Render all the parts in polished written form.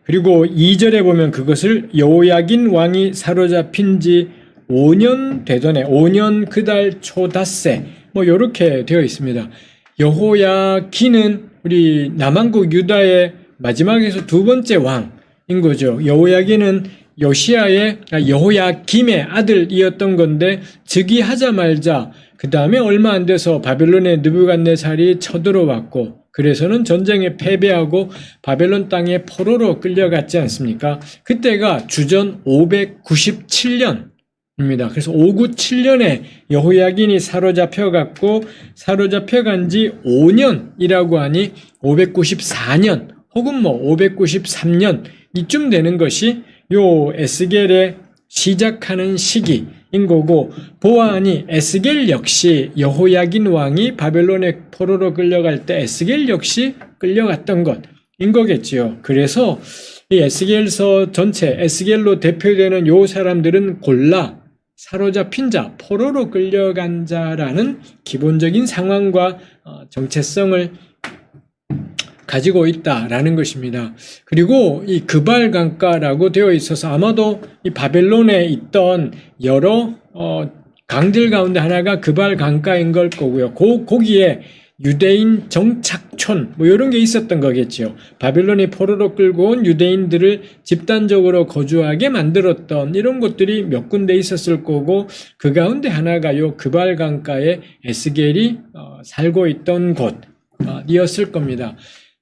그리고 2절에 보면 그것을 여호야긴 왕이 사로잡힌 지 5년 되던 해 5년 그달 초 닷새 뭐 이렇게 되어 있습니다. 여호야긴은 우리 남왕국 유다의 마지막에서 두 번째 왕인 거죠. 여호야긴은 여호야김의 아들이었던 건데 즉위하자마자 그 다음에 얼마 안 돼서 바벨론의 느부갓네살이 쳐들어왔고 그래서는 전쟁에 패배하고 바벨론 땅에 포로로 끌려갔지 않습니까? 그때가 주전 597년입니다. 그래서 597년에 여호야긴이 사로잡혀갔고 사로잡혀간 지 5년이라고 하니 594년 혹은 593년 이쯤 되는 것이 요 에스겔의 시작하는 시기인 거고 보아하니 에스겔 역시 여호야긴 왕이 바벨론의 포로로 끌려갈 때 에스겔 역시 끌려갔던 것인 거겠지요. 그래서 이 에스겔서 전체 에스겔로 대표되는 요 사람들은 골라 사로잡힌 자, 포로로 끌려간 자라는 기본적인 상황과 정체성을 가지고 있다라는 것입니다. 그리고 이 그발강가라고 되어 있어서 아마도 이 바벨론에 있던 여러 강들 가운데 하나가 그발강가인 걸 거고요. 거기에 유대인 정착촌 뭐 이런 게 있었던 거겠죠. 바벨론이 포로로 끌고 온 유대인들을 집단적으로 거주하게 만들었던 이런 곳들이 몇 군데 있었을 거고 그 가운데 하나가 요 그발강가에 에스겔이 살고 있던 곳이었을 겁니다.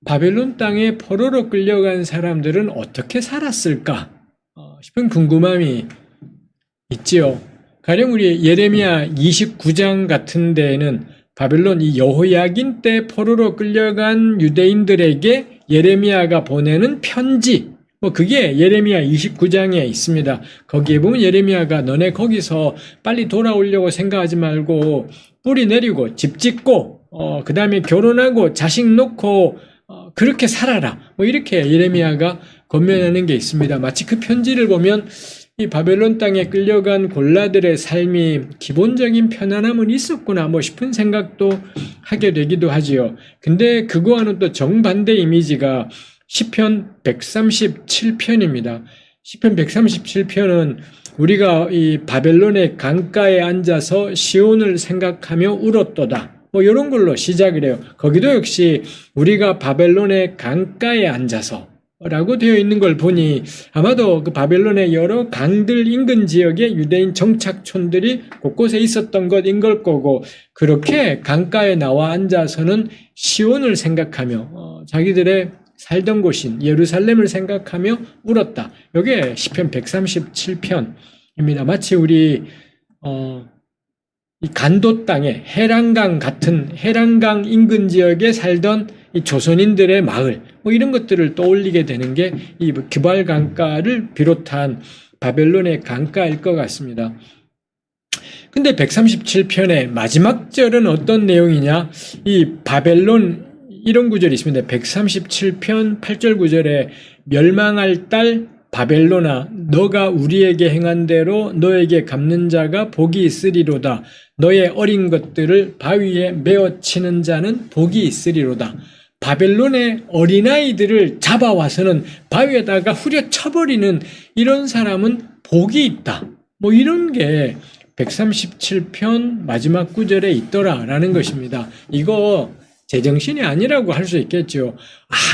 바벨론 땅에 포로로 끌려간 사람들은 어떻게 살았을까 싶은 궁금함이 있지요. 가령 우리 예레미야 29장 같은 데에는 바벨론 이 여호야긴 때 포로로 끌려간 유대인들에게 예레미야가 보내는 편지 그게 예레미야 29장에 있습니다. 거기에 보면 예레미야가 너네 거기서 빨리 돌아오려고 생각하지 말고 뿌리 내리고 집 짓고 그 다음에 결혼하고 자식 놓고 그렇게 살아라. 이렇게 예레미야가 권면하는 게 있습니다. 마치 그 편지를 보면 이 바벨론 땅에 끌려간 골라들의 삶이 기본적인 편안함은 있었구나 싶은 생각도 하게 되기도 하지요. 근데 그거와는 또 정반대 이미지가 시편 137편입니다. 시편 137편은 우리가 이 바벨론의 강가에 앉아서 시온을 생각하며 울었도다. 이런 걸로 시작을 해요. 거기도 역시 우리가 바벨론의 강가에 앉아서 라고 되어 있는 걸 보니 아마도 그 바벨론의 여러 강들 인근 지역에 유대인 정착촌들이 곳곳에 있었던 것인 걸 거고 그렇게 강가에 나와 앉아서는 시온을 생각하며 자기들의 살던 곳인 예루살렘을 생각하며 울었다. 이게 시편 137편입니다. 마치 우리 이 간도 땅에 해란강 같은 해란강 인근 지역에 살던 이 조선인들의 마을 이런 것들을 떠올리게 되는 게 이 그발 강가를 비롯한 바벨론의 강가일 것 같습니다. 근데 137편의 마지막 절은 어떤 내용이냐? 이 바벨론 이런 구절이 있습니다. 137편 8절 9절에 멸망할 딸 바벨론아 너가 우리에게 행한 대로 너에게 갚는 자가 복이 있으리로다. 너의 어린 것들을 바위에 메어치는 자는 복이 있으리로다. 바벨론의 어린아이들을 잡아와서는 바위에다가 후려쳐버리는 이런 사람은 복이 있다. 이런 게 137편 마지막 구절에 있더라라는 것입니다. 이거 제정신이 아니라고 할 수 있겠죠.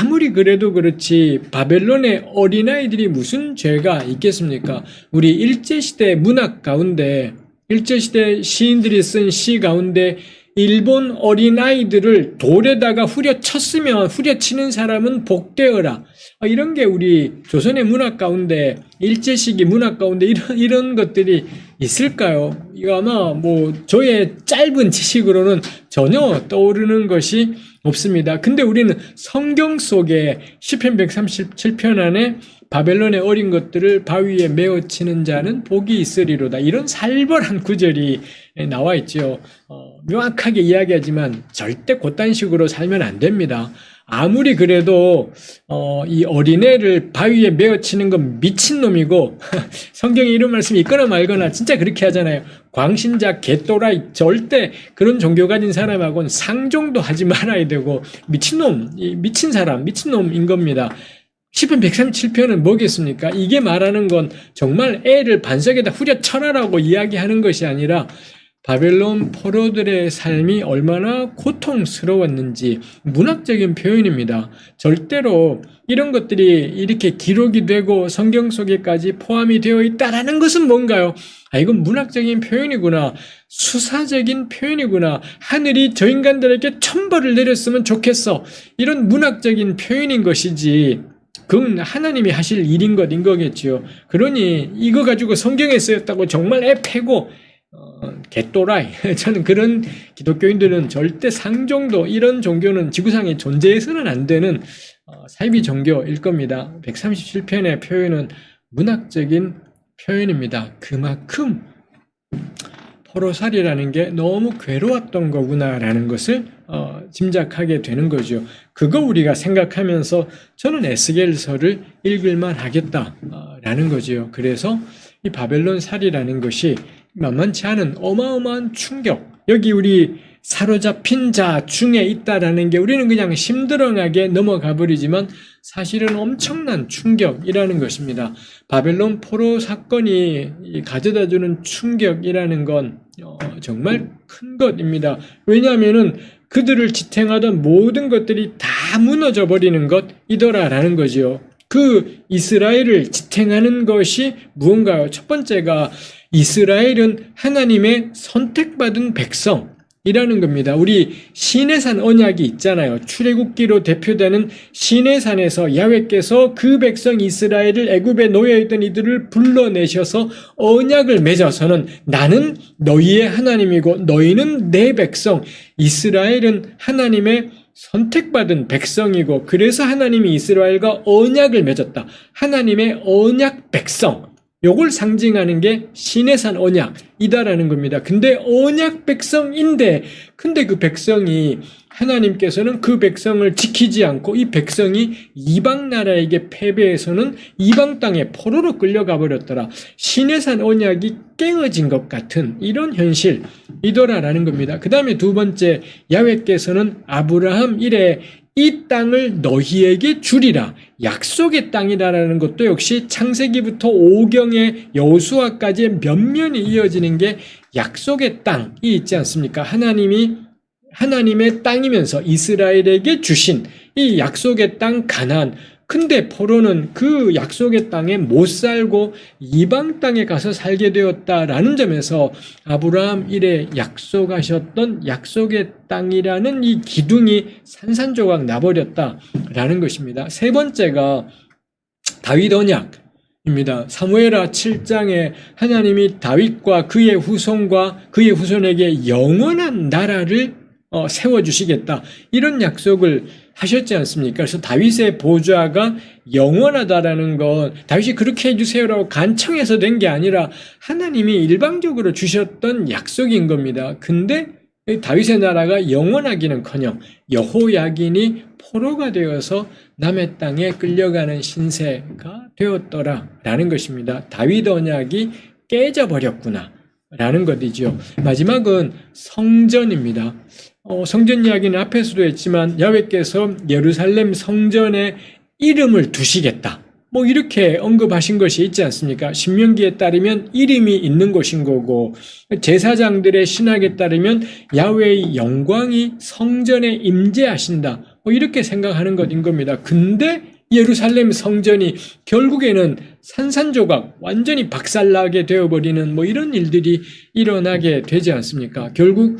아무리 그래도 그렇지 바벨론의 어린아이들이 무슨 죄가 있겠습니까? 우리 일제시대 문학 가운데 일제시대 시인들이 쓴 시 가운데 일본 어린아이들을 돌에다가 후려쳤으면 후려치는 사람은 복되어라. 이런 게 우리 조선의 문학 가운데 일제시기 문학 가운데 이런 것들이 있을까요? 이거 아마 저의 짧은 지식으로는 전혀 떠오르는 것이 없습니다. 근데 우리는 성경 속에 시편 137편 안에 바벨론의 어린 것들을 바위에 메어치는 자는 복이 있으리로다. 이런 살벌한 구절이 나와 있죠. 명확하게 이야기하지만 절대 그딴 식으로 살면 안 됩니다. 아무리 그래도 이 어린애를 바위에 메어치는 건 미친놈이고 성경에 이런 말씀이 있거나 말거나 진짜 그렇게 하잖아요. 광신자, 개또라이, 절대 그런 종교 가진 사람하고는 상종도 하지 말아야 되고 미친놈, 미친 사람, 미친놈인 겁니다. 시편 137편은 뭐겠습니까? 이게 말하는 건 정말 애를 반석에다 후려쳐라라고 이야기하는 것이 아니라 바벨론 포로들의 삶이 얼마나 고통스러웠는지 문학적인 표현입니다. 절대로 이런 것들이 이렇게 기록이 되고 성경 속에까지 포함이 되어 있다라는 것은 뭔가요? 아, 이건 문학적인 표현이구나. 수사적인 표현이구나. 하늘이 저 인간들에게 천벌을 내렸으면 좋겠어. 이런 문학적인 표현인 것이지. 그건 하나님이 하실 일인 거겠지요. 그러니 이거 가지고 성경에 쓰였다고 정말 애 패고 개또라이. 저는 그런 기독교인들은 절대 상종도 이런 종교는 지구상에 존재해서는 안 되는 사이비 종교일 겁니다. 137편의 표현은 문학적인 표현입니다. 그만큼 포로살이라는 게 너무 괴로웠던 거구나라는 것을 짐작하게 되는 거죠. 그거 우리가 생각하면서 저는 에스겔서를 읽을만 하겠다라는 거지요. 그래서 이 바벨론 살이라는 것이 만만치 않은 어마어마한 충격, 여기 우리 사로잡힌 자 중에 있다라는 게 우리는 그냥 심드렁하게 넘어가 버리지만 사실은 엄청난 충격이라는 것입니다. 바벨론 포로 사건이 가져다주는 충격이라는 건 정말 큰 것입니다. 왜냐하면은 그들을 지탱하던 모든 것들이 다 무너져 버리는 것이더라라는 거지요. 그 이스라엘을 지탱하는 것이 무언가요? 첫 번째가 이스라엘은 하나님의 선택받은 백성이라는 겁니다. 우리 시내산 언약이 있잖아요. 출애굽기로 대표되는 시내산에서 야훼께서 그 백성 이스라엘을 애굽에 놓여있던 이들을 불러내셔서 언약을 맺어서는 나는 너희의 하나님이고 너희는 내 백성. 이스라엘은 하나님의 선택받은 백성이고 그래서 하나님이 이스라엘과 언약을 맺었다. 하나님의 언약 백성. 요걸 상징하는 게 시내산 언약이다라는 겁니다. 근데 언약 백성인데 근데 그 백성이 하나님께서는 그 백성을 지키지 않고 이 백성이 이방 나라에게 패배해서는 이방 땅에 포로로 끌려가 버렸더라. 시내산 언약이 깨어진 것 같은 이런 현실이더라라는 겁니다. 그 다음에 두 번째, 야훼께서는 아브라함 이래 이 땅을 너희에게 주리라. 약속의 땅이라는 것도 역시 창세기부터 오경의 여호수아까지의 면면이 이어지는 게 약속의 땅이 있지 않습니까? 하나님의 땅이면서 이스라엘에게 주신 이 약속의 땅 가나안. 근데 포로는 그 약속의 땅에 못 살고 이방 땅에 가서 살게 되었다라는 점에서 아브라함 이래 약속하셨던 약속의 땅이라는 이 기둥이 산산조각 나버렸다라는 것입니다. 세 번째가 다윗 언약입니다. 사무엘하 7장에 하나님이 다윗과 그의 후손과 그의 후손에게 영원한 나라를 세워주시겠다. 이런 약속을 하셨지 않습니까? 그래서 다윗의 보좌가 영원하다라는 건 다윗이 그렇게 해주세요라고 간청해서 된 게 아니라 하나님이 일방적으로 주셨던 약속인 겁니다. 근데 다윗의 나라가 영원하기는커녕 여호야긴이 포로가 되어서 남의 땅에 끌려가는 신세가 되었더라라는 것입니다. 다윗 언약이 깨져버렸구나 라는 것이죠. 마지막은 성전입니다. 성전 이야기는 앞에서도 했지만 야훼께서 예루살렘 성전에 이름을 두시겠다. 뭐 이렇게 언급하신 것이 있지 않습니까? 신명기에 따르면 이름이 있는 곳인 거고 제사장들의 신학에 따르면 야훼의 영광이 성전에 임재하신다. 뭐 이렇게 생각하는 것인 겁니다. 근데 예루살렘 성전이 결국에는 산산조각 완전히 박살나게 되어버리는 뭐 이런 일들이 일어나게 되지 않습니까? 결국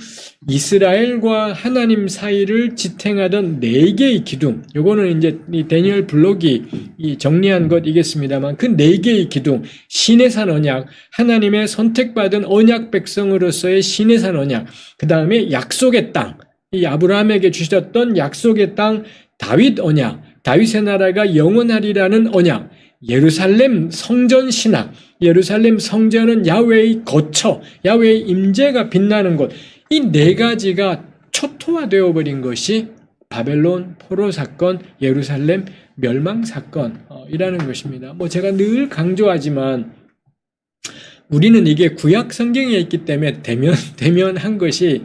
이스라엘과 하나님 사이를 지탱하던 네 개의 기둥, 요거는 이제 이 데니얼 블록이 정리한 것이겠습니다만 그 네 개의 기둥, 시내산 언약, 하나님의 선택받은 언약 백성으로서의 시내산 언약, 그 다음에 약속의 땅, 이 아브라함에게 주셨던 약속의 땅 다윗 언약, 다윗의 나라가 영원하리라는 언약, 예루살렘 성전 신학, 예루살렘 성전은 야훼의 거처, 야훼의 임재가 빛나는 곳, 이 네 가지가 초토화되어 버린 것이 바벨론 포로 사건, 예루살렘 멸망 사건이라는 것입니다. 뭐 제가 늘 강조하지만 우리는 이게 구약 성경에 있기 때문에 대면한 것이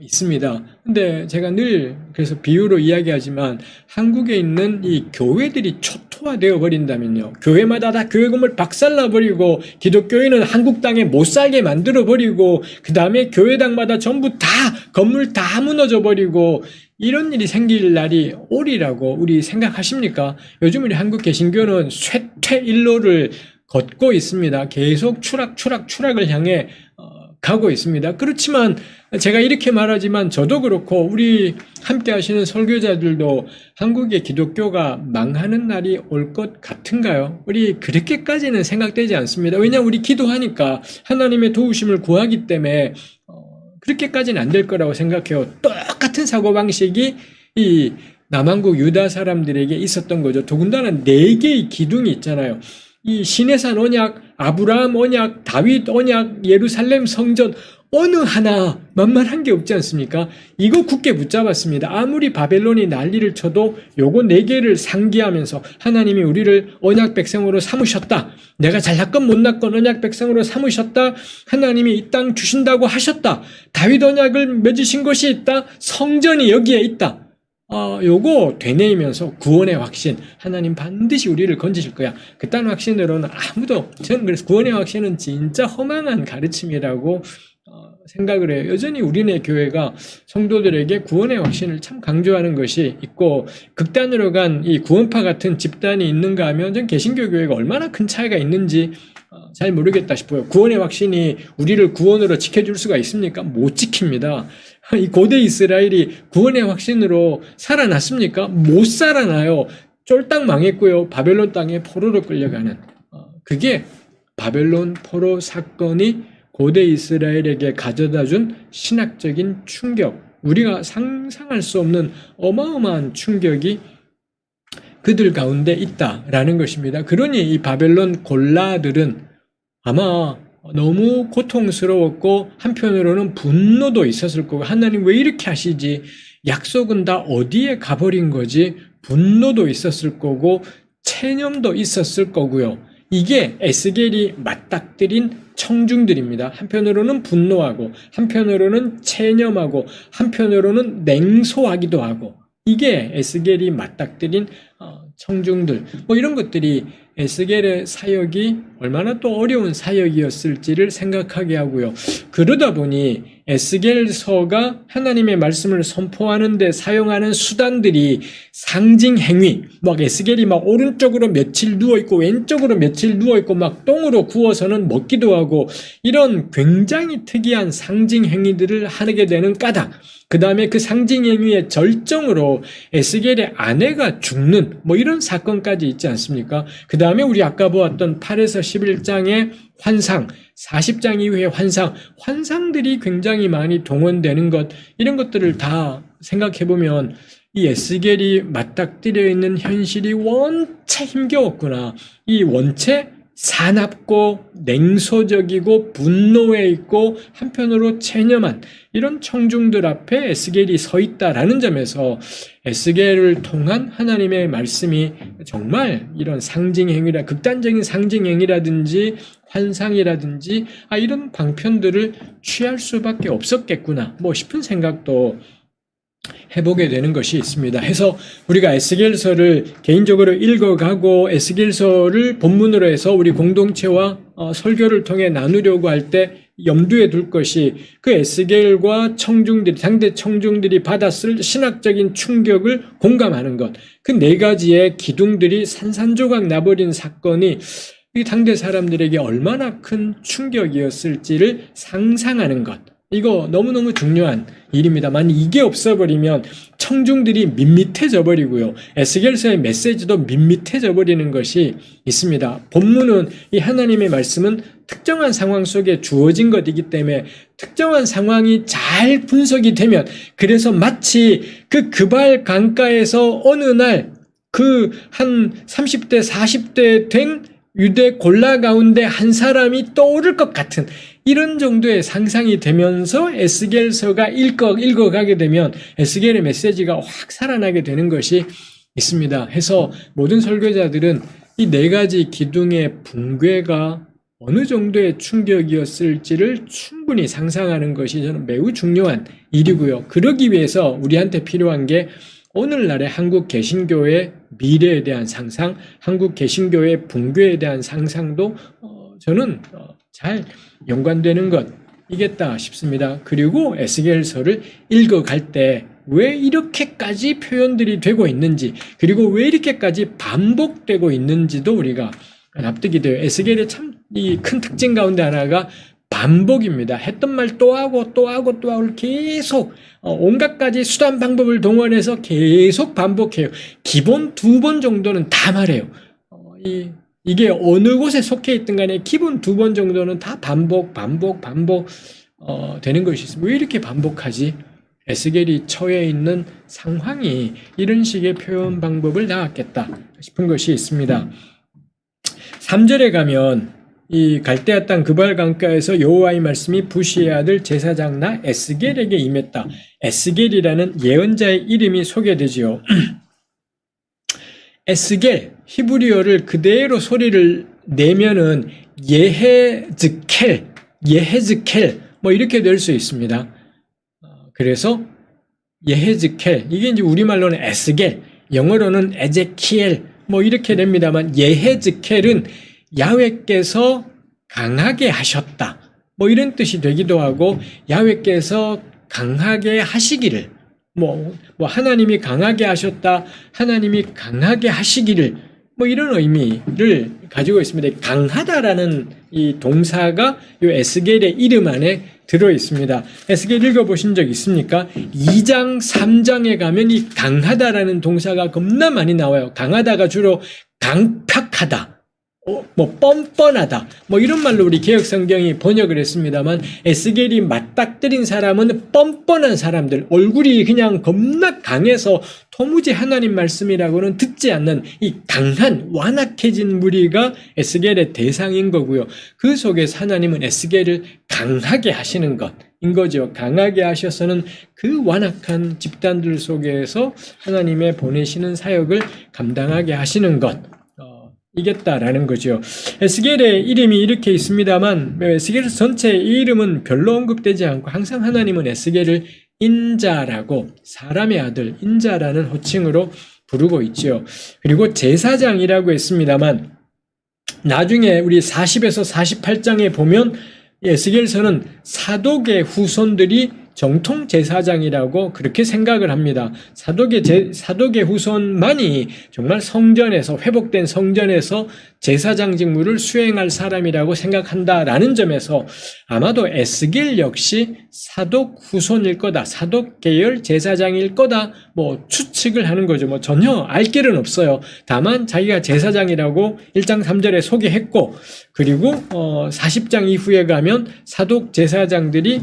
있습니다. 근데 제가 늘 그래서 비유로 이야기하지만 한국에 있는 이 교회들이 초토화되어 버린다면요. 교회마다 다 교회 건물 박살나 버리고 기독교인은 한국 땅에 못 살게 만들어 버리고 그 다음에 교회당마다 전부 다 건물 다 무너져 버리고 이런 일이 생길 날이 오리라고 우리 생각하십니까? 요즘 우리 한국 개신교는 쇠퇴일로를 걷고 있습니다. 계속 추락을 향해 가고 있습니다. 그렇지만 제가 이렇게 말하지만 저도 그렇고 우리 함께 하시는 설교자들도 한국의 기독교가 망하는 날이 올 것 같은가요? 우리 그렇게까지는 생각되지 않습니다. 왜냐하면 우리 기도하니까 하나님의 도우심을 구하기 때문에 그렇게까지는 안 될 거라고 생각해요. 똑같은 사고방식이 이 남한국 유다 사람들에게 있었던 거죠. 더군다나 4개의 기둥이 있잖아요. 이 시내산 언약, 아브라함 언약, 다윗 언약, 예루살렘 성전 어느 하나 만만한 게 없지 않습니까? 이거 굳게 붙잡았습니다. 아무리 바벨론이 난리를 쳐도 요거 4개를 상기하면서 하나님이 우리를 언약 백성으로 삼으셨다. 내가 잘났건 못났건 언약 백성으로 삼으셨다. 하나님이 이 땅 주신다고 하셨다. 다윗 언약을 맺으신 것이 있다. 성전이 여기에 있다. 요거 되뇌이면서 구원의 확신, 하나님 반드시 우리를 건지실 거야. 그딴 확신으로는 저는 그래서 구원의 확신은 진짜 허망한 가르침이라고 생각을 해요. 여전히 우리네 교회가 성도들에게 구원의 확신을 참 강조하는 것이 있고 극단으로 간 이 구원파 같은 집단이 있는가 하면 전 개신교 교회가 얼마나 큰 차이가 있는지 잘 모르겠다 싶어요. 구원의 확신이 우리를 구원으로 지켜줄 수가 있습니까? 못 지킵니다. 이 고대 이스라엘이 구원의 확신으로 살아났습니까? 못 살아나요. 쫄딱 망했고요. 바벨론 땅에 포로로 끌려가는 그게 바벨론 포로 사건이 고대 이스라엘에게 가져다준 신학적인 충격, 우리가 상상할 수 없는 어마어마한 충격이 그들 가운데 있다라는 것입니다. 그러니 이 바벨론 골라들은 아마 너무 고통스러웠고 한편으로는 분노도 있었을 거고 하나님 왜 이렇게 하시지? 약속은 다 어디에 가버린 거지? 분노도 있었을 거고 체념도 있었을 거고요. 이게 에스겔이 맞닥뜨린 청중들입니다. 한편으로는 분노하고 한편으로는 체념하고 한편으로는 냉소하기도 하고 이게 에스겔이 맞닥뜨린 청중들 이런 것들이 에스겔의 사역이 얼마나 또 어려운 사역이었을지를 생각하게 하고요. 그러다 보니 에스겔서가 하나님의 말씀을 선포하는 데 사용하는 수단들이 상징 행위, 막 에스겔이 막 오른쪽으로 며칠 누워있고 왼쪽으로 며칠 누워있고 막 똥으로 구워서는 먹기도 하고 이런 굉장히 특이한 상징 행위들을 하게 되는 까닭, 그 다음에 그 상징 행위의 절정으로 에스겔의 아내가 죽는 이런 사건까지 있지 않습니까? 그 다음에 우리 아까 보았던 8에서 11장의 환상, 40장 이후의 환상들이 굉장히 많이 동원되는 것, 이런 것들을 다 생각해보면 이 에스겔이 맞닥뜨려 있는 현실이 원체 힘겨웠구나. 이 원체 사납고 냉소적이고 분노에 있고 한편으로 체념한 이런 청중들 앞에 에스겔이 서 있다라는 점에서 에스겔을 통한 하나님의 말씀이 정말 이런 상징행위라 극단적인 상징행위라든지 환상이라든지 이런 방편들을 취할 수밖에 없었겠구나 싶은 생각도 해보게 되는 것이 있습니다. 해서 우리가 에스겔서를 개인적으로 읽어가고 에스겔서를 본문으로 해서 우리 공동체와 설교를 통해 나누려고 할 때 염두에 둘 것이 그 에스겔과 당대 청중들이 받았을 신학적인 충격을 공감하는 것, 그 4가지의 기둥들이 산산조각 나버린 사건이 이 당대 사람들에게 얼마나 큰 충격이었을지를 상상하는 것, 이거 너무너무 중요한 일입니다. 만약 이게 없어버리면 청중들이 밋밋해져 버리고요. 에스겔서의 메시지도 밋밋해져 버리는 것이 있습니다. 본문은 이 하나님의 말씀은 특정한 상황 속에 주어진 것이기 때문에 특정한 상황이 잘 분석이 되면 그래서 마치 그 그발 강가에서 어느 날 그 한 30대 40대 된 유대 골라 가운데 한 사람이 떠오를 것 같은 이런 정도의 상상이 되면서 에스겔서가 읽어가게 되면 에스겔의 메시지가 확 살아나게 되는 것이 있습니다. 해서 모든 설교자들은 이 4가지 기둥의 붕괴가 어느 정도의 충격이었을지를 충분히 상상하는 것이 저는 매우 중요한 일이고요. 그러기 위해서 우리한테 필요한 게 오늘날의 한국 개신교의 미래에 대한 상상, 한국 개신교의 붕괴에 대한 상상도 저는 잘 연관되는 것이겠다 싶습니다. 그리고 에스겔서를 읽어갈 때 왜 이렇게까지 표현들이 되고 있는지, 그리고 왜 이렇게까지 반복되고 있는지도 우리가 납득이 돼요. 에스겔의 참 이 큰 특징 가운데 하나가 반복입니다. 했던 말 또 하고 또 하고 또 하고 계속 온갖 가지 수단 방법을 동원해서 계속 반복해요. 기본 2번 정도는 다 말해요. 이게 어느 곳에 속해 있든 간에 기본 2번 정도는 다 반복 되는 것이 있습니다. 왜 이렇게 반복하지? 에스겔이 처해 있는 상황이 이런 식의 표현 방법을 나왔겠다 싶은 것이 있습니다. 3절에 가면 이 갈대아 땅 그발 강가에서 여호와의 말씀이 부시의 아들 제사장 나 에스겔에게 임했다. 에스겔이라는 예언자의 이름이 소개되지요. 에스겔 히브리어를 그대로 소리를 내면은 예헤즈켈 뭐 이렇게 될 수 있습니다. 그래서 예헤즈켈, 이게 이제 우리말로는 에스겔, 영어로는 에제키엘 뭐 이렇게 됩니다만, 예헤즈켈은 야훼께서 강하게 하셨다 뭐 이런 뜻이 되기도 하고, 야훼께서 강하게 하시기를, 뭐 하나님이 강하게 하셨다, 하나님이 강하게 하시기를, 뭐 이런 의미를 가지고 있습니다. 강하다라는 이 동사가 이 에스겔의 이름 안에 들어 있습니다. 에스겔 읽어보신 적 있습니까? 2장, 3장에 가면 이 강하다라는 동사가 겁나 많이 나와요. 강하다가 주로 강팍하다, 뭐 뻔뻔하다, 뭐 이런 말로 우리 개역성경이 번역을 했습니다만, 에스겔이 맞닥뜨린 사람은 뻔뻔한 사람들, 얼굴이 그냥 겁나 강해서 도무지 하나님 말씀이라고는 듣지 않는 이 강한 완악해진 무리가 에스겔의 대상인 거고요. 그 속에서 하나님은 에스겔을 강하게 하시는 것인 거죠. 강하게 하셔서는 그 완악한 집단들 속에서 하나님의 보내시는 사역을 감당하게 하시는 것 이겠다라는 거죠. 에스겔의 이름이 이렇게 있습니다만, 에스겔 전체의 이 이름은 별로 언급되지 않고 항상 하나님은 에스겔을 인자라고, 사람의 아들 인자라는 호칭으로 부르고 있죠. 그리고 제사장이라고 했습니다만, 나중에 우리 40에서 48장에 보면 에스겔서는 사독의 후손들이 정통 제사장이라고 그렇게 생각을 합니다. 사독의 후손만이 정말 성전에서, 회복된 성전에서 제사장 직무를 수행할 사람이라고 생각한다라는 점에서 아마도 에스겔 역시 사독 후손일 거다, 사독 계열 제사장일 거다, 뭐 추측을 하는 거죠. 뭐 전혀 알 길은 없어요. 다만 자기가 제사장이라고 1장 3절에 소개했고, 그리고 40장 이후에 가면 사독 제사장들이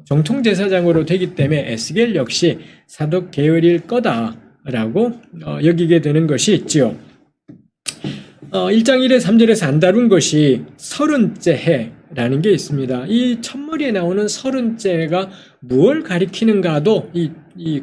정통 제사장으로 되기 때문에 에스겔 역시 사독 계열일 거다라고 여기게 되는 것이 있지요. 1장 1에 3절에서 안 다룬 것이 30째 해라는 게 있습니다. 이 첫머리에 나오는 30째가 무엇을 가리키는가도 이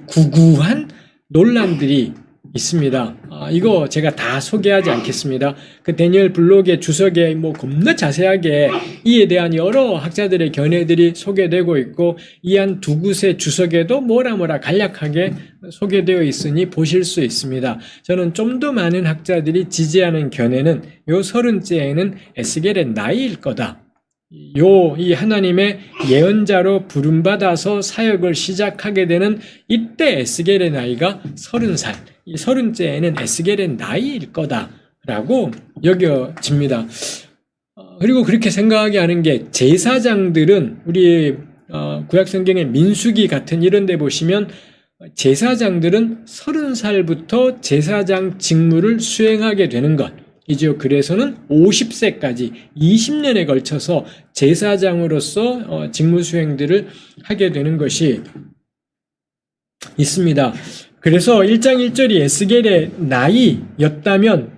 구구한 논란들이 있습니다. 이거 제가 다 소개하지 않겠습니다. 그 데니엘 블록의 주석에 뭐 겁나 자세하게 이에 대한 여러 학자들의 견해들이 소개되고 있고, 이 한 두 곳의 주석에도 뭐라 간략하게 소개되어 있으니 보실 수 있습니다. 저는 좀 더 많은 학자들이 지지하는 견해는 요 30째에는 에스겔의 나이일 거다. 이 하나님의 예언자로 부름받아서 사역을 시작하게 되는 이때 에스겔의 나이가 30살, 이 30째에는 에스겔의 나이일 거다라고 여겨집니다. 그리고 그렇게 생각하게 하는 게, 제사장들은 우리 구약성경의 민수기 같은 이런 데 보시면 제사장들은 30살부터 제사장 직무를 수행하게 되는 것 이죠. 그래서는 50세까지 20년에 걸쳐서 제사장으로서 직무 수행들을 하게 되는 것이 있습니다. 그래서 1장 1절이 에스겔의 나이였다면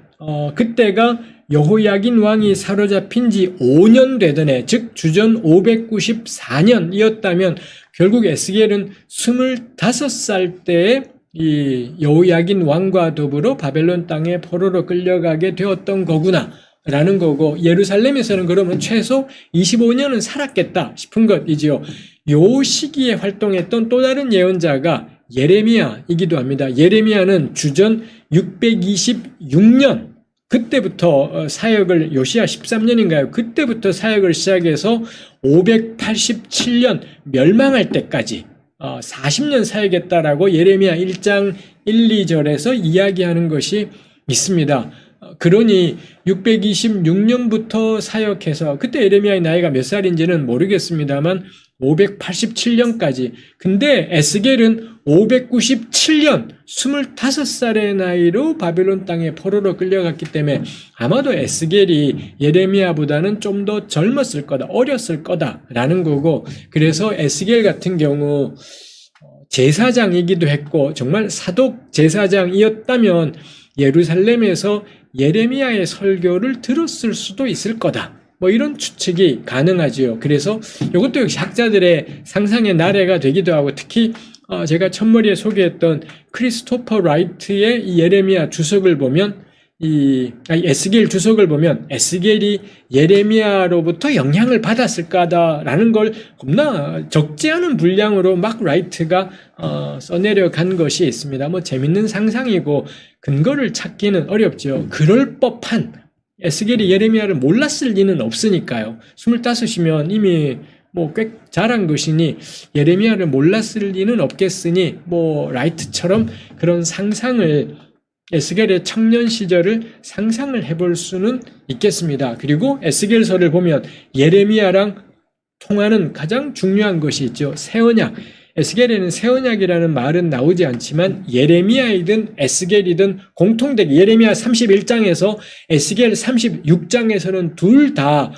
그때가 여호야긴 왕이 사로잡힌 지 5년 되던 해, 즉 주전 594년이었다면 결국 에스겔은 25살 때에 이 여호야긴 왕과 더불어 바벨론 땅에 포로로 끌려가게 되었던 거구나, 라는 거고, 예루살렘에서는 그러면 최소 25년은 살았겠다 싶은 것이지요. 요 시기에 활동했던 또 다른 예언자가 예레미야이기도 합니다. 예레미야는 주전 626년, 그때부터 사역을, 요시야 13년인가요? 그때부터 사역을 시작해서 587년 멸망할 때까지 40년 사역했다라고 예레미야 1장 1, 2절에서 이야기하는 것이 있습니다. 그러니 626년부터 사역해서, 그때 예레미야의 나이가 몇 살인지는 모르겠습니다만 587년까지. 근데 에스겔은 597년 25살의 나이로 바벨론 땅에 포로로 끌려갔기 때문에 아마도 에스겔이 예레미야보다는 좀 더 젊었을 거다, 어렸을 거다라는 거고, 그래서 에스겔 같은 경우 제사장이기도 했고 정말 사독 제사장이었다면 예루살렘에서 예레미야의 설교를 들었을 수도 있을 거다, 뭐 이런 추측이 가능하지요. 그래서 이것도 역시 학자들의 상상의 나래가 되기도 하고, 특히 제가 첫머리에 소개했던 크리스토퍼 라이트의 이 예레미야 주석을 보면, 에스겔 주석을 보면 에스겔이 예레미야로부터 영향을 받았을 거다라는 걸 겁나 적지 않은 분량으로 막 라이트가 써내려 간 것이 있습니다. 뭐 재밌는 상상이고 근거를 찾기는 어렵죠. 그럴 법한, 에스겔이 예레미야를 몰랐을 리는 없으니까요. 25이면 이미 뭐 꽤 잘한 것이니 예레미야를 몰랐을 리는 없겠으니, 뭐 라이트처럼 그런 상상을, 에스겔의 청년 시절을 상상을 해볼 수는 있겠습니다. 그리고 에스겔서를 보면 예레미야랑 통하는 가장 중요한 것이 있죠. 새 언약. 에스겔에는 새 언약이라는 말은 나오지 않지만 예레미야이든 에스겔이든 공통되게 예레미야 31장에서 에스겔 36장에서는 둘 다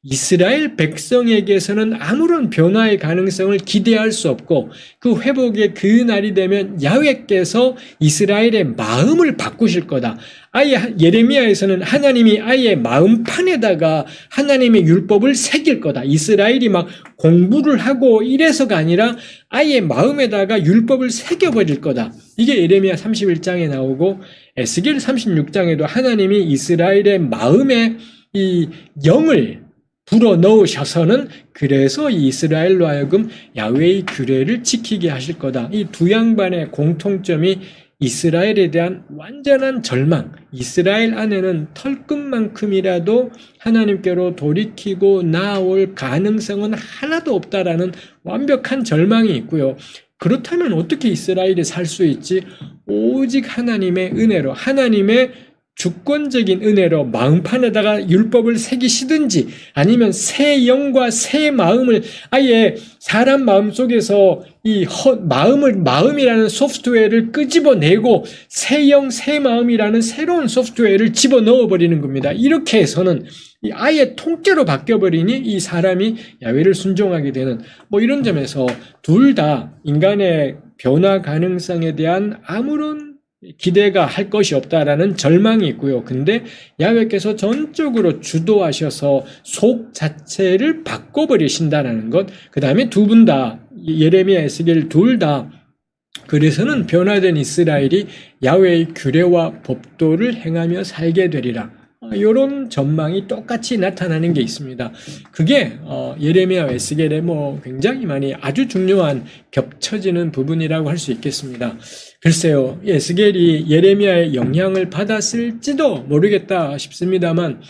이스라엘 백성에게서는 아무런 변화의 가능성을 기대할 수 없고, 그 회복의 그 날이 되면 야훼께서 이스라엘의 마음을 바꾸실 거다. 아예 예레미야에서는 하나님이 아예 마음판에다가 하나님의 율법을 새길 거다. 이스라엘이 막 공부를 하고 이래서가 아니라 아예 마음에다가 율법을 새겨버릴 거다. 이게 예레미야 31장에 나오고, 에스겔 36장에도 하나님이 이스라엘의 마음에 이 영을 불어 넣으셔서는 그래서 이스라엘로 하여금 야훼의 규례를 지키게 하실 거다. 이 두 양반의 공통점이 이스라엘에 대한 완전한 절망, 이스라엘 안에는 털끝만큼이라도 하나님께로 돌이키고 나아올 가능성은 하나도 없다라는 완벽한 절망이 있고요. 그렇다면 어떻게 이스라엘이 살 수 있지? 오직 하나님의 은혜로, 하나님의 주권적인 은혜로 마음판에다가 율법을 새기시든지, 아니면 새 영과 새 마음을 아예 사람 마음 속에서 이 마음이라는 소프트웨어를 끄집어내고 새 영, 새 마음이라는 새로운 소프트웨어를 집어넣어 버리는 겁니다. 이렇게 해서는 아예 통째로 바뀌어버리니 이 사람이 야훼를 순종하게 되는, 뭐 이런 점에서 둘 다 인간의 변화 가능성에 대한 아무런 기대가 할 것이 없다라는 절망이 있고요. 근데 야훼께서 전적으로 주도하셔서 속 자체를 바꿔버리신다는 것, 그 다음에 두 분 다, 예레미야, 에스겔 둘 다 그래서는 변화된 이스라엘이 야훼의 규례와 법도를 행하며 살게 되리라. 이런 전망이 똑같이 나타나는 게 있습니다. 그게 예레미야, 에스겔의 뭐 굉장히 많이 아주 중요한 겹쳐지는 부분이라고 할 수 있겠습니다. 글쎄요, 에스겔이 예레미야의 영향을 받았을지도 모르겠다 싶습니다만,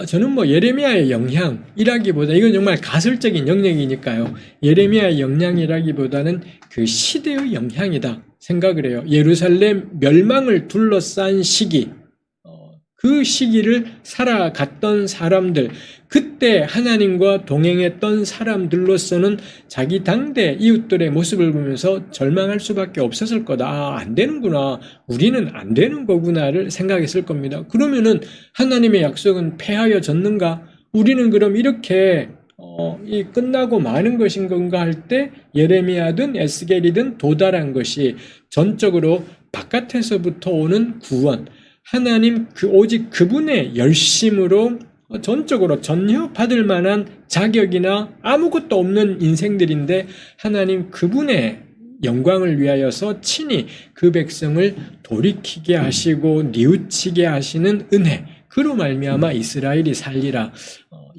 저는 뭐 예레미야의 영향이라기보다, 이건 정말 가설적인 영역이니까요. 예레미야의 영향이라기보다는 그 시대의 영향이다 생각을 해요. 예루살렘 멸망을 둘러싼 시기, 그 시기를 살아갔던 사람들, 그때 하나님과 동행했던 사람들로서는 자기 당대 이웃들의 모습을 보면서 절망할 수밖에 없었을 거다. 안 되는구나. 우리는 안 되는 거구나를 생각했을 겁니다. 그러면은 하나님의 약속은 패하여졌는가? 우리는 그럼 이렇게 이 끝나고 마는 것인 건가 할 때 예레미야든 에스겔이든 도달한 것이 전적으로 바깥에서부터 오는 구원, 하나님 오직 그분의 열심으로 전적으로 전혀받을 만한 자격이나 아무것도 없는 인생들인데, 하나님 그분의 영광을 위하여서 친히 그 백성을 돌이키게 하시고 뉘우치게 하시는 은혜, 그로 말미암아 이스라엘이 살리라.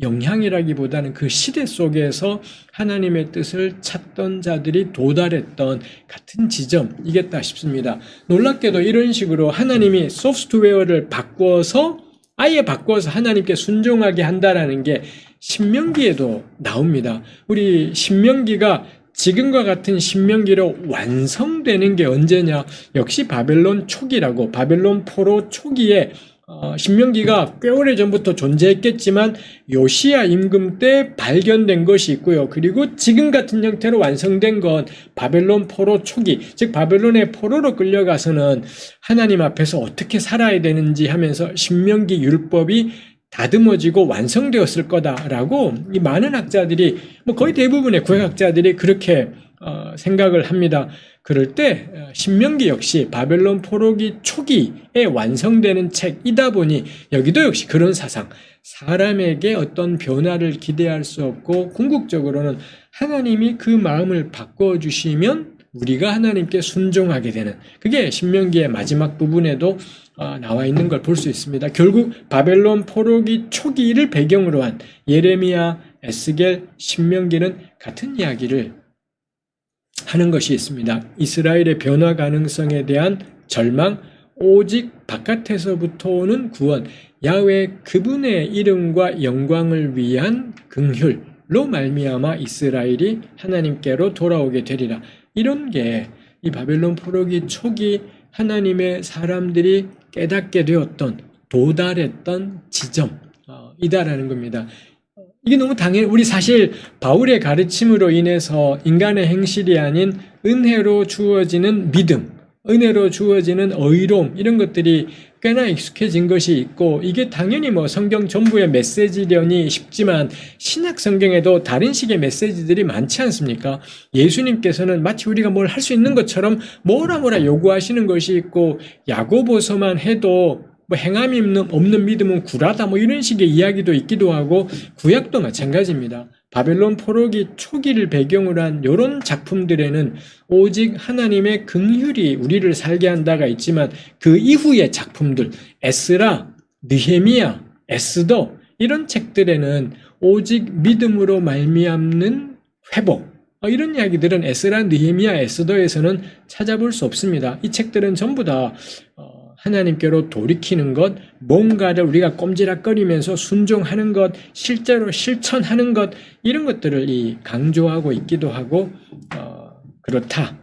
영향이라기보다는 그 시대 속에서 하나님의 뜻을 찾던 자들이 도달했던 같은 지점이겠다 싶습니다. 놀랍게도 이런 식으로 하나님이 소프트웨어를 아예 바꿔서 하나님께 순종하게 한다라는 게 신명기에도 나옵니다. 우리 신명기가 지금과 같은 신명기로 완성되는 게 언제냐? 역시 바벨론 초기라고, 바벨론 포로 초기에 신명기가 꽤 오래 전부터 존재했겠지만 요시야 임금 때 발견된 것이 있고요. 그리고 지금 같은 형태로 완성된 건 바벨론 포로 초기, 즉 바벨론의 포로로 끌려가서는 하나님 앞에서 어떻게 살아야 되는지 하면서 신명기 율법이 다듬어지고 완성되었을 거다라고 이 많은 학자들이, 거의 대부분의 구약학자들이 그렇게 생각을 합니다. 그럴 때 신명기 역시 바벨론 포로기 초기에 완성되는 책이다 보니 여기도 역시 그런 사상, 사람에게 어떤 변화를 기대할 수 없고 궁극적으로는 하나님이 그 마음을 바꿔주시면 우리가 하나님께 순종하게 되는, 그게 신명기의 마지막 부분에도 나와 있는 걸 볼 수 있습니다. 결국 바벨론 포로기 초기를 배경으로 한 예레미야, 에스겔, 신명기는 같은 이야기를 하는 것이 있습니다. 이스라엘의 변화 가능성에 대한 절망, 오직 바깥에서부터 오는 구원, 야훼 그분의 이름과 영광을 위한 긍휼로 말미암아 이스라엘이 하나님께로 돌아오게 되리라. 이런 게 이 바벨론 포로기 초기 하나님의 사람들이 깨닫게 되었던, 도달했던 지점이다라는 겁니다. 이게 너무 당연히, 우리 사실 바울의 가르침으로 인해서 인간의 행실이 아닌 은혜로 주어지는 믿음, 은혜로 주어지는 의로움, 이런 것들이 꽤나 익숙해진 것이 있고, 이게 당연히 성경 전부의 메시지려니 싶지만 신약 성경에도 다른 식의 메시지들이 많지 않습니까? 예수님께서는 마치 우리가 뭘 할 수 있는 것처럼 뭐라 요구하시는 것이 있고, 야고보서만 해도 행함이 없는 믿음은 굴하다, 이런 식의 이야기도 있기도 하고, 구약도 마찬가지입니다. 바벨론 포로기 초기를 배경으로 한 이런 작품들에는 오직 하나님의 긍휼이 우리를 살게 한다가 있지만, 그 이후의 작품들, 에스라, 느헤미야, 에스더, 이런 책들에는 오직 믿음으로 말미암는 회복, 이런 이야기들은 에스라, 느헤미야, 에스더에서는 찾아볼 수 없습니다. 이 책들은 전부 다 하나님께로 돌이키는 것, 뭔가를 우리가 꼼지락거리면서 순종하는 것, 실제로 실천하는 것, 이런 것들을 강조하고 있기도 하고 그렇다.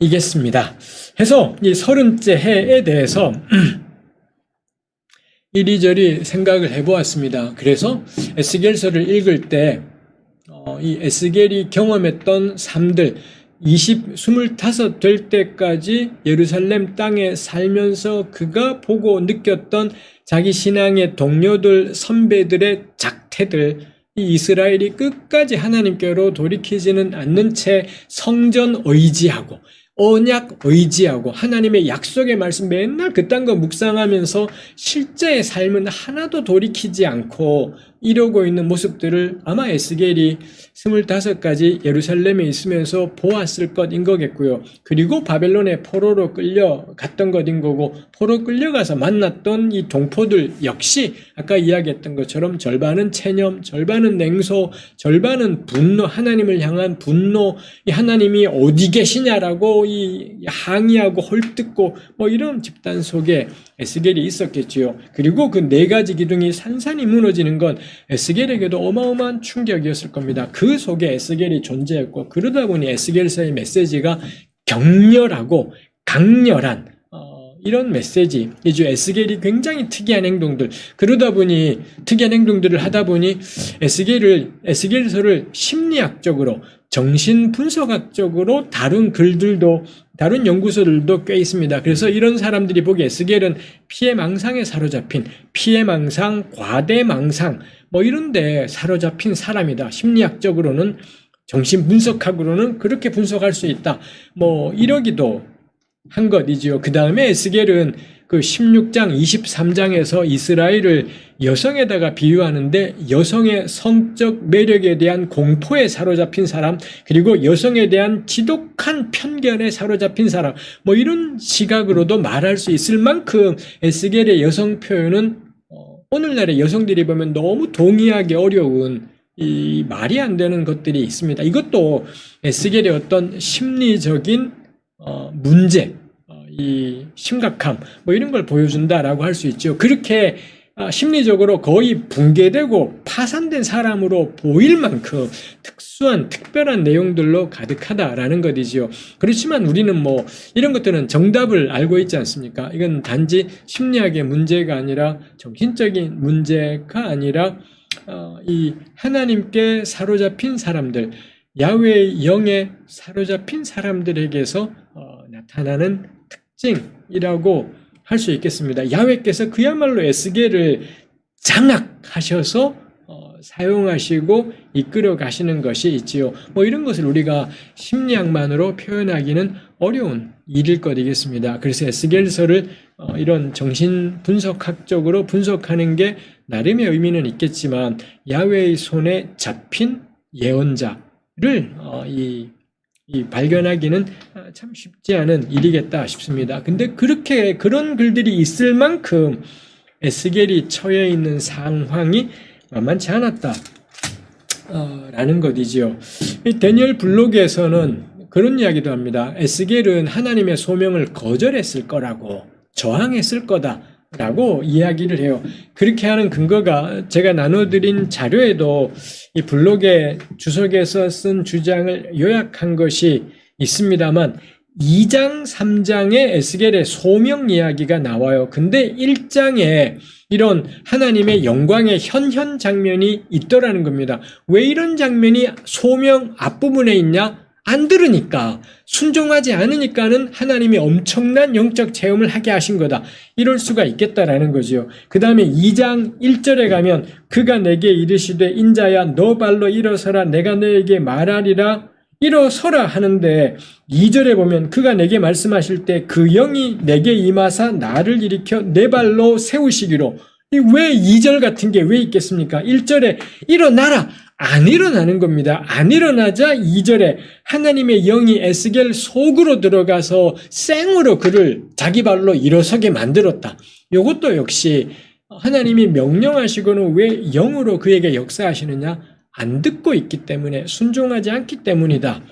이겠습니다. 해서 이 30째 해에 대해서 이리저리 생각을 해보았습니다. 그래서 에스겔서를 읽을 때 이 에스겔이 경험했던 삶들, 25 될 때까지 예루살렘 땅에 살면서 그가 보고 느꼈던 자기 신앙의 동료들, 선배들의 작태들, 이 이스라엘이 끝까지 하나님께로 돌이키지는 않는 채 성전 의지하고 언약 의지하고 하나님의 약속의 말씀 맨날 그딴 거 묵상하면서 실제의 삶은 하나도 돌이키지 않고 이러고 있는 모습들을 아마 에스겔이 25가지 예루살렘에 있으면서 보았을 것인 거겠고요. 그리고 바벨론의 포로로 끌려갔던 것인 거고, 포로 끌려가서 만났던 이 동포들 역시 아까 이야기했던 것처럼 절반은 체념, 절반은 냉소, 절반은 분노, 하나님을 향한 분노, 이 하나님이 어디 계시냐라고 이 항의하고 헐뜯고 이런 집단 속에 에스겔이 있었겠지요. 그리고 그 4가지 기둥이 산산이 무너지는 건 에스겔에게도 어마어마한 충격이었을 겁니다. 그 속에 에스겔이 존재했고, 그러다 보니 에스겔서의 메시지가 격렬하고 강렬한 이런 메시지이죠. 에스겔이 굉장히 특이한 행동들, 그러다 보니 특이한 행동들을 하다 보니 에스겔서를 심리학적으로, 정신분석학적으로 다룬 글들도, 다른 연구소들도 꽤 있습니다. 그래서 이런 사람들이 보기 에스겔은 피해망상에 사로잡힌, 피해망상, 과대망상 이런데 사로잡힌 사람이다. 심리학적으로는, 정신분석학으로는 그렇게 분석할 수 있다. 이러기도 한 것이지요. 그 다음에 에스겔은 그 16장, 23장에서 이스라엘을 여성에다가 비유하는데 여성의 성적 매력에 대한 공포에 사로잡힌 사람, 그리고 여성에 대한 지독한 편견에 사로잡힌 사람, 뭐 이런 시각으로도 말할 수 있을 만큼 에스겔의 여성 표현은 오늘날의 여성들이 보면 너무 동의하기 어려운 이 말이 안 되는 것들이 있습니다. 이것도 에스겔의 어떤 심리적인 문제, 이 심각함, 뭐 이런 걸 보여준다라고 할 수 있죠. 그렇게 심리적으로 거의 붕괴되고 파산된 사람으로 보일 만큼 특수한 특별한 내용들로 가득하다라는 것이지요. 그렇지만 우리는 뭐 이런 것들은 정답을 알고 있지 않습니까? 이건 단지 심리학의 문제가 아니라 정신적인 문제가 아니라 이 하나님께 사로잡힌 사람들, 야훼의 영에 사로잡힌 사람들에게서 나타나는 특징이라고 할 수 있겠습니다. 야훼께서 그야말로 에스겔을 장악하셔서 사용하시고 이끌어 가시는 것이 있지요. 뭐 이런 것을 우리가 심리학만으로 표현하기는 어려운 일일 것이겠습니다. 그래서 에스겔서를 이런 정신 분석학적으로 분석하는 게 나름의 의미는 있겠지만 야훼의 손에 잡힌 예언자를 발견하기는 참 쉽지 않은 일이겠다 싶습니다. 근데 그렇게 그런 글들이 있을 만큼 에스겔이 처해 있는 상황이 만만치 않았다 라는 것이지요. 이 다니엘 블록에서는 그런 이야기도 합니다. 에스겔은 하나님의 소명을 거절했을 거라고, 저항했을 거다 라고 이야기를 해요. 그렇게 하는 근거가 제가 나눠드린 자료에도 이 블록의 주석에서 쓴 주장을 요약한 것이 있습니다만 2장, 3장에 에스겔의 소명 이야기가 나와요. 근데 1장에 이런 하나님의 영광의 현현 장면이 있더라는 겁니다. 왜 이런 장면이 소명 앞부분에 있냐? 안 들으니까, 순종하지 않으니까는 하나님이 엄청난 영적 체험을 하게 하신 거다. 이럴 수가 있겠다라는 거지요. 그 다음에 2장 1절에 가면 그가 내게 이르시되 인자야 너 발로 일어서라 내가 너에게 말하리라 일어서라 하는데 2절에 보면 그가 내게 말씀하실 때 그 영이 내게 임하사 나를 일으켜 내 발로 세우시기로. 왜 2절 같은 게 왜 있겠습니까? 1절에 일어나라. 안 일어나는 겁니다. 안 일어나자 2절에 하나님의 영이 에스겔 속으로 들어가서 생으로 그를 자기 발로 일어서게 만들었다. 이것도 역시 하나님이 명령하시고는 왜 영으로 그에게 역사하시느냐? 안 듣고 있기 때문에, 순종하지 않기 때문이다.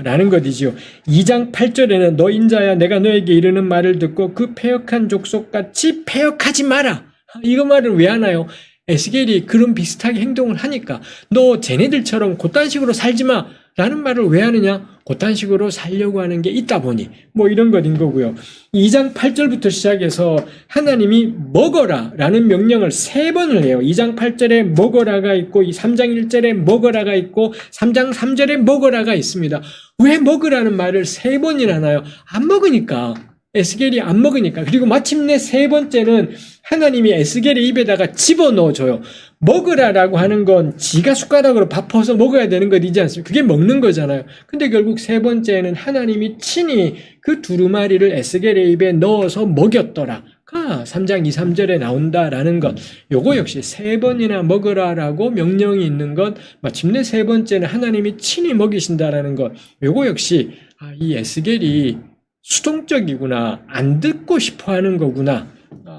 라는 것이지요. 2장 8절에는 너 인자야 내가 너에게 이르는 말을 듣고 그 패역한 족속같이 패역하지 마라. 이거 말을 왜 하나요? 에스겔이 그런 비슷하게 행동을 하니까 너 쟤네들처럼 그딴 식으로 살지 마 라는 말을 왜 하느냐? 그딴 식으로 살려고 하는 게 있다 보니 뭐 이런 것인 거고요. 2장 8절부터 시작해서 하나님이 먹어라 라는 명령을 3번을 해요. 2장 8절에 먹어라가 있고 3장 1절에 먹어라가 있고 3장 3절에 먹어라가 있습니다. 왜 먹으라는 말을 3번이나 하나요? 안 먹으니까. 에스겔이 안 먹으니까. 그리고 마침내 3번째는 하나님이 에스겔의 입에다가 집어넣어줘요. 먹으라라고 하는 건 지가 숟가락으로 밥 퍼서 먹어야 되는 것이지 않습니까? 그게 먹는 거잖아요. 근데 결국 3번째는 하나님이 친히 그 두루마리를 에스겔의 입에 넣어서 먹였더라가 3장 2, 3절에 나온다라는 것. 요거 역시 3번이나 먹으라라고 명령이 있는 것. 마침내 3번째는 하나님이 친히 먹이신다라는 것. 요거 역시 이 에스겔이 수동적이구나, 안 듣고 싶어 하는 거구나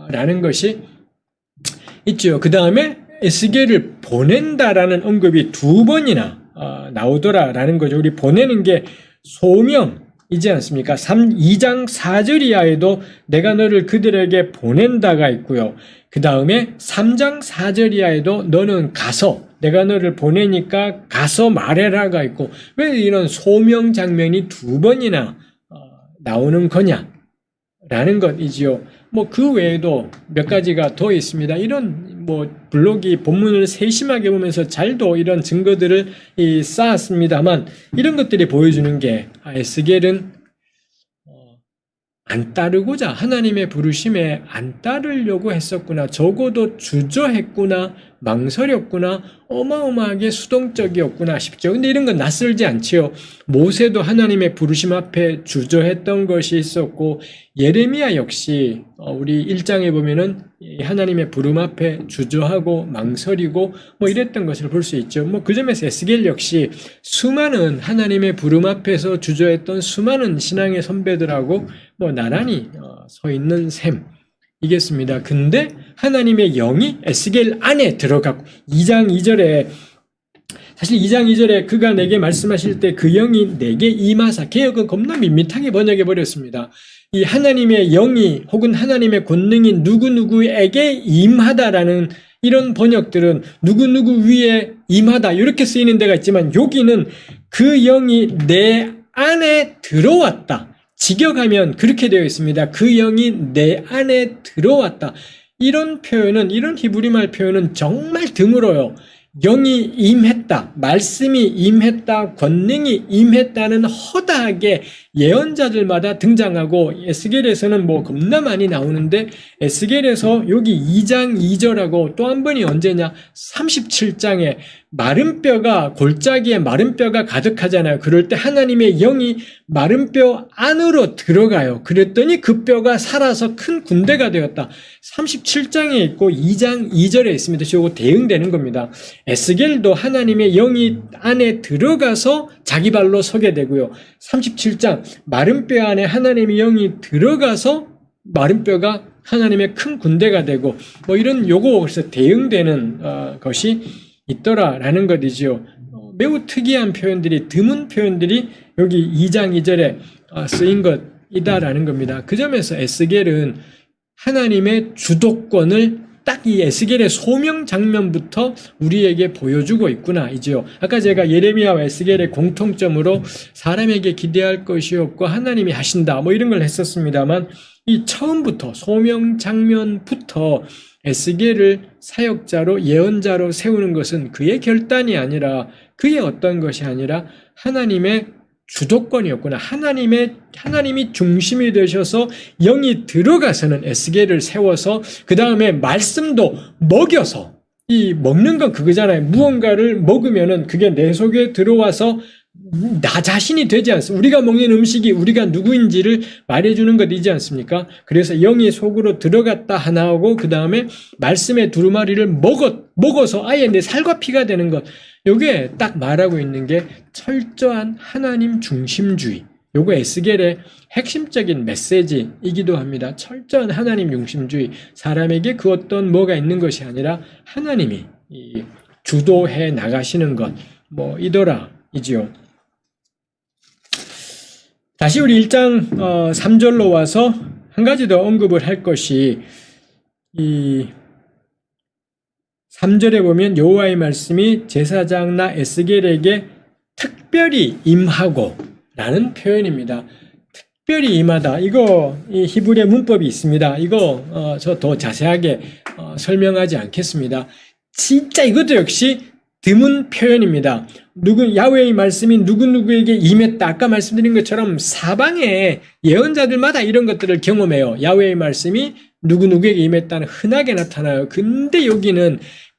라는 것이 있죠. 그 다음에 에스겔을 보낸다라는 언급이 2번이나 나오더라라는 거죠. 우리 보내는 게 소명이지 않습니까? 2장 4절 이하에도 내가 너를 그들에게 보낸다가 있고요. 그 다음에 3장 4절 이하에도 너는 가서 내가 너를 보내니까 가서 말해라가 있고, 왜 이런 소명 장면이 2번이나 나오는 거냐라는 것이지요. 뭐 그 외에도 몇 가지가 더 있습니다. 이런 뭐 블록이 본문을 세심하게 보면서 잘도 이런 증거들을 쌓았습니다만, 이런 것들이 보여주는 게 에스겔은 안 따르고자, 하나님의 부르심에 안 따르려고 했었구나, 적어도 주저했구나, 망설였구나, 어마어마하게 수동적이었구나 싶죠. 근데 이런 건 낯설지 않지요. 모세도 하나님의 부르심 앞에 주저했던 것이 있었고, 예레미야 역시 우리 1장에 보면은 하나님의 부름 앞에 주저하고 망설이고 뭐 이랬던 것을 볼 수 있죠. 뭐 그 점에서 에스겔 역시 수많은 하나님의 부름 앞에서 주저했던 수많은 신앙의 선배들하고 뭐 나란히 서 있는 셈이겠습니다. 근데 하나님의 영이 에스겔 안에 들어가고 2장 2절에 사실 2장 2절에 그가 내게 말씀하실 때 그 영이 내게 임하사, 개역은 겁나 밋밋하게 번역해 버렸습니다. 이 하나님의 영이 혹은 하나님의 권능이 누구누구에게 임하다라는 이런 번역들은 누구누구 위에 임하다 이렇게 쓰이는 데가 있지만 여기는 그 영이 내 안에 들어왔다. 직역하면 그렇게 되어 있습니다. 그 영이 내 안에 들어왔다. 이런 표현은, 이런 히브리말 표현은 정말 드물어요. 영이 임했다, 말씀이 임했다, 권능이 임했다는 허다하게 예언자들마다 등장하고 에스겔에서는 뭐 겁나 많이 나오는데 에스겔에서 여기 2장 2절하고 또 한 번이 언제냐? 37장에 마른 뼈가, 골짜기에 마른 뼈가 가득하잖아요. 그럴 때 하나님의 영이 마른 뼈 안으로 들어가요. 그랬더니 그 뼈가 살아서 큰 군대가 되었다. 37장에 있고 2장 2절에 있습니다. 이거 대응되는 겁니다. 에스겔도 하나님의 영이 안에 들어가서 자기 발로 서게 되고요. 37장 마른 뼈 안에 하나님의 영이 들어가서 마른 뼈가 하나님의 큰 군대가 되고 뭐 이런 요거에서 대응되는 것이 있더라라는 것이지요. 매우 특이한 표현들이, 드문 표현들이 여기 2장 2절에 쓰인 것이다라는 겁니다. 그 점에서 에스겔은 하나님의 주도권을 딱 이 에스겔의 소명 장면부터 우리에게 보여주고 있구나 이지요. 아까 제가 예레미야와 에스겔의 공통점으로 사람에게 기대할 것이 없고 하나님이 하신다 뭐 이런 걸 했었습니다만 이 처음부터 소명 장면부터 에스겔을 사역자로 예언자로 세우는 것은 그의 결단이 아니라 그의 어떤 것이 아니라 하나님의 주도권이었구나. 하나님이 중심이 되셔서 영이 들어가서는 에스겔을 세워서 그 다음에 말씀도 먹여서 이 먹는 건 그거잖아요. 무언가를 먹으면은 그게 내 속에 들어와서 나 자신이 되지 않습니까? 우리가 먹는 음식이 우리가 누구인지를 말해주는 것이지 않습니까? 그래서 영이 속으로 들어갔다 하나 하고 그 다음에 말씀의 두루마리를 먹어서 아예 내 살과 피가 되는 것. 요게 딱 말하고 있는 게 철저한 하나님 중심주의. 요거 에스겔의 핵심적인 메시지이기도 합니다. 철저한 하나님 중심주의. 사람에게 그 어떤 뭐가 있는 것이 아니라 하나님이 주도해 나가시는 것. 뭐 이더라 이지요. 다시 우리 1장 3절로 와서 한 가지 더 언급을 할 것이 이 3절에 보면 여호와의 말씀이 제사장 나 에스겔에게 특별히 임하고 라는 표현입니다. 특별히 임하다. 이거 이 히브리어 문법이 있습니다. 이거 저 더 자세하게 설명하지 않겠습니다. 진짜 이것도 역시 드문 표현입니다. 야훼의 말씀이 누구누구에게 임했다. 아까 말씀드린 것처럼 사방에 예언자들마다 이런 것들을 경험해요. 야훼의 말씀이 누구누구에게 임했다는 흔하게 나타나요. 근데 여기는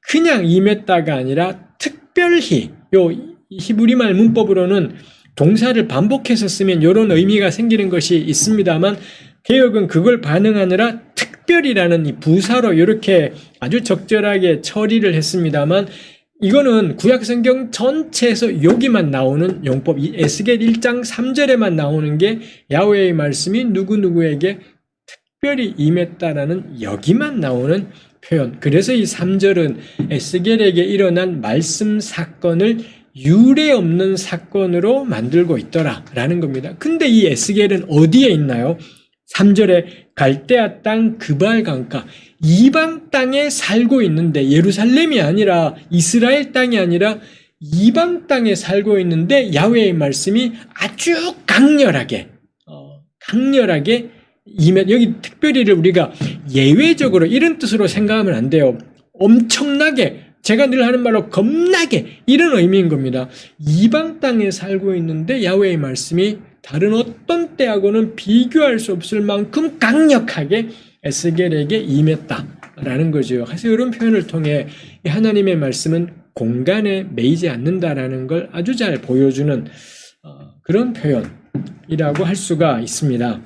그냥 임했다가 아니라 특별히, 요 히브리말 문법으로는 동사를 반복해서 쓰면 이런 의미가 생기는 것이 있습니다만 개역은 그걸 반응하느라 특별이라는 이 부사로 이렇게 아주 적절하게 처리를 했습니다만 이거는 구약성경 전체에서 여기만 나오는 용법, 이 에스겔 1장 3절에만 나오는 게 야훼의 말씀이 누구누구에게 특별히 임했다라는 여기만 나오는 표현. 그래서 이 3절은 에스겔에게 일어난 말씀 사건을 유례 없는 사건으로 만들고 있더라라는 겁니다. 근데 이 에스겔은 어디에 있나요? 3절에 갈대아 땅 그발 강가, 이방 땅에 살고 있는데, 예루살렘이 아니라 이스라엘 땅이 아니라 이방 땅에 살고 있는데 야훼의 말씀이 아주 강렬하게 여기 특별히를 우리가 예외적으로 이런 뜻으로 생각하면 안 돼요. 엄청나게, 제가 늘 하는 말로 겁나게, 이런 의미인 겁니다. 이방 땅에 살고 있는데 야훼의 말씀이 다른 어떤 때하고는 비교할 수 없을 만큼 강력하게 에스겔에게 임했다라는 거죠. 그래서 이런 표현을 통해 하나님의 말씀은 공간에 매이지 않는다라는 걸 아주 잘 보여주는 그런 표현이라고 할 수가 있습니다.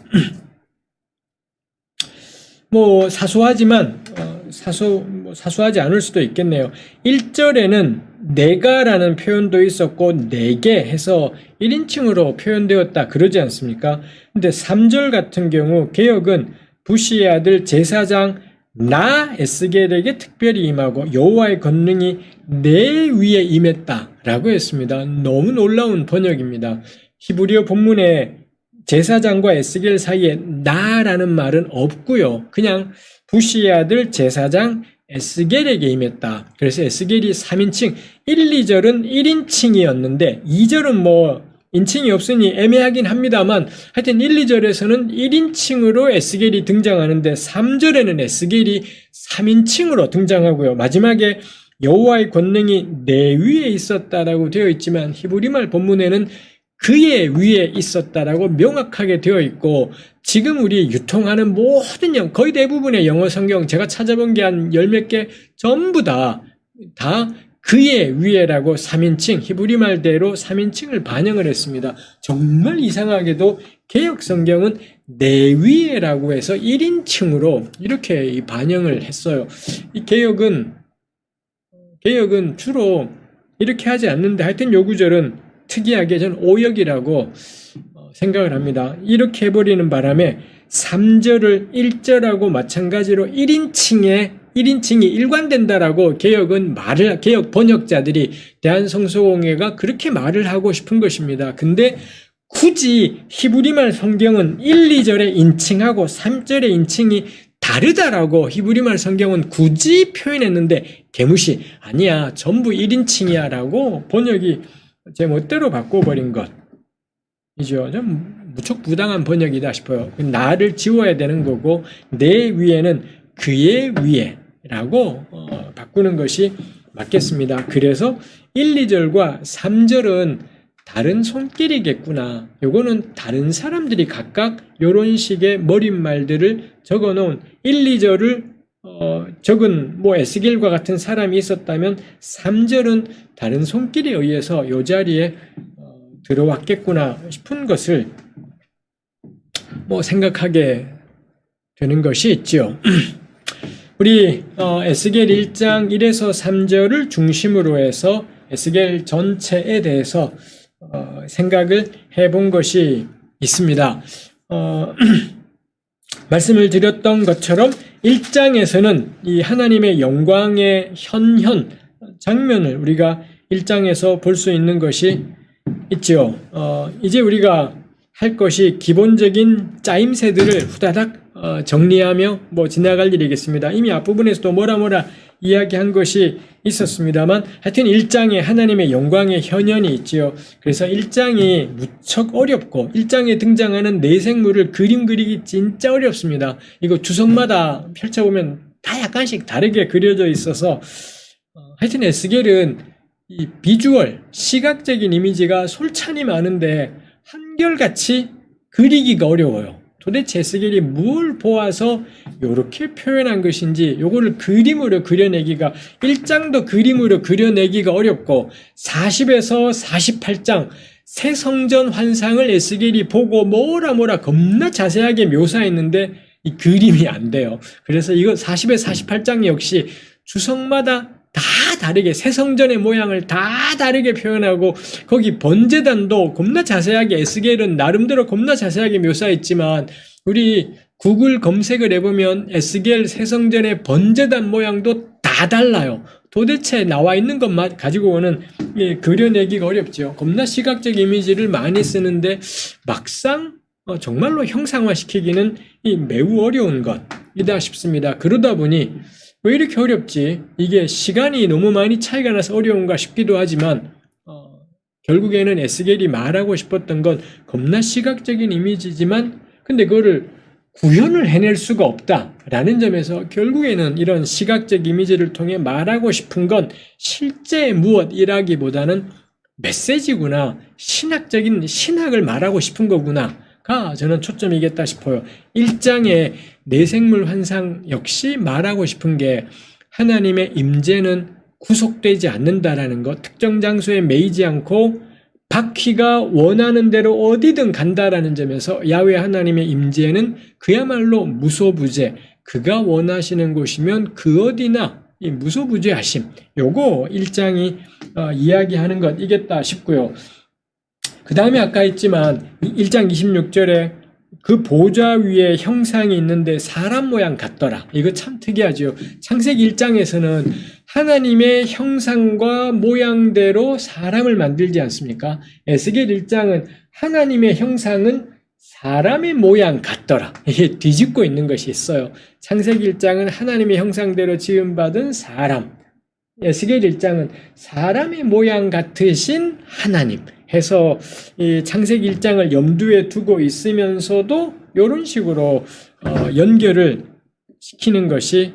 뭐 사소하지만 사소하지 않을 수도 있겠네요. 1절에는 내가라는 표현도 있었고 내게 해서 1인칭으로 표현되었다 그러지 않습니까? 근데 3절 같은 경우 개역은 부시의 아들 제사장 나 에스겔에게 특별히 임하고 여호와의 권능이 내 위에 임했다라고 했습니다. 너무 놀라운 번역입니다. 히브리어 본문에 제사장과 에스겔 사이에 나라는 말은 없고요. 그냥 부시의 아들 제사장 에스겔에게 임했다. 그래서 에스겔이 3인칭, 1, 2절은 1인칭이었는데 2절은 뭐 인칭이 없으니 애매하긴 합니다만 하여튼 1, 2절에서는 1인칭으로 에스겔이 등장하는데 3절에는 에스겔이 3인칭으로 등장하고요. 마지막에 여호와의 권능이 내 위에 있었다라고 되어 있지만 히브리말 본문에는 그의 위에 있었다라고 명확하게 되어 있고 지금 우리 유통하는 모든 거의 대부분의 영어 성경 제가 찾아본 게 한 열 몇 개 전부 다 그의 위에라고 3인칭 히브리 말대로 3인칭을 반영을 했습니다. 정말 이상하게도 개역 성경은 내 위에라고 해서 1인칭으로 이렇게 반영을 했어요. 이 개역은 주로 이렇게 하지 않는데 하여튼 요 구절은 특이하게 저는 오역이라고 생각을 합니다. 이렇게 해버리는 바람에 3절을 1절하고 마찬가지로 1인칭이 일관된다라고 개역 번역자들이 대한성서공회가 그렇게 말을 하고 싶은 것입니다. 근데 굳이 히브리말 성경은 1, 2절의 인칭하고 3절의 인칭이 다르다라고 히브리말 성경은 굳이 표현했는데 개무시 아니야 전부 1인칭이야 라고 번역이 제 멋대로 바꿔버린 것이죠. 좀 무척 부당한 번역이다 싶어요. 나를 지워야 되는 거고 내 위에는 그의 위에라고 바꾸는 것이 맞겠습니다. 그래서 1, 2절과 3절은 다른 손길이겠구나. 요거는 다른 사람들이 각각 이런 식의 머릿말들을 적어놓은 1, 2절을 적은 에스겔과 같은 사람이 있었다면 3절은 다른 손길에 의해서 이 자리에 들어왔겠구나 싶은 것을 생각하게 되는 것이 있죠. 우리 에스겔 1장 1에서 3절을 중심으로 해서 에스겔 전체에 대해서 생각을 해본 것이 있습니다. 말씀을 드렸던 것처럼 1장에서는 이 하나님의 영광의 현현 장면을 우리가 1장에서 볼 수 있는 것이 있죠. 이제 우리가 할 것이 기본적인 짜임새들을 후다닥 정리하며 지나갈 일이겠습니다. 이미 앞부분에서도 뭐라 이야기한 것이 있었습니다만 하여튼 1장에 하나님의 영광의 현현이 있지요. 그래서 1장이 무척 어렵고 1장에 등장하는 네 생물을 그림 그리기 진짜 어렵습니다. 이거 주석마다 펼쳐보면 다 약간씩 다르게 그려져 있어서 하여튼 에스겔은 이 비주얼, 시각적인 이미지가 솔찬히 많은데 한결같이 그리기가 어려워요. 도대체 에스겔이 뭘 보아서 이렇게 표현한 것인지 요거를 그림으로 그려내기가 1장도 그림으로 그려내기가 어렵고 40에서 48장 새 성전 환상을 에스겔이 보고 뭐라 겁나 자세하게 묘사했는데 이 그림이 안 돼요. 그래서 이거 40에서 48장 역시 주석마다 다 다르게 새 성전의 모양을 다 다르게 표현하고 거기 번제단도 겁나 자세하게 에스겔은 나름대로 겁나 자세하게 묘사했지만 우리 구글 검색을 해보면 에스겔 새 성전의 번제단 모양도 다 달라요. 도대체 나와 있는 것만 가지고는 그려내기가 어렵죠. 겁나 시각적 이미지를 많이 쓰는데 막상 정말로 형상화시키기는 매우 어려운 것이다 싶습니다. 그러다 보니 왜 이렇게 어렵지? 이게 시간이 너무 많이 차이가 나서 어려운가 싶기도 하지만 결국에는 에스겔이 말하고 싶었던 건 겁나 시각적인 이미지지만 근데 그거를 구현을 해낼 수가 없다라는 점에서 결국에는 이런 시각적 이미지를 통해 말하고 싶은 건 실제 무엇이라기보다는 메시지구나, 신학적인 신학을 말하고 싶은 거구나가 저는 초점이겠다 싶어요. 1장의 내생물 환상 역시 말하고 싶은 게 하나님의 임재는 구속되지 않는다라는 것, 특정 장소에 매이지 않고 바퀴가 원하는 대로 어디든 간다라는 점에서 야훼 하나님의 임재는 그야말로 무소부재, 그가 원하시는 곳이면 그 어디나 이 무소부재하심, 요거 1장이 이야기하는 것이겠다 싶고요. 그 다음에 아까 했지만 1장 26절에 그 보좌 위에 형상이 있는데 사람 모양 같더라. 이거 참 특이하죠. 창세기 1장에서는 하나님의 형상과 모양대로 사람을 만들지 않습니까? 에스겔 1장은 하나님의 형상은 사람의 모양 같더라. 이게 뒤집고 있는 것이 있어요. 창세기 1장은 하나님의 형상대로 지음받은 사람, 에스겔 1장은 사람의 모양 같으신 하나님 해서 이 창세기 1장을 염두에 두고 있으면서도 이런 식으로 연결을 시키는 것이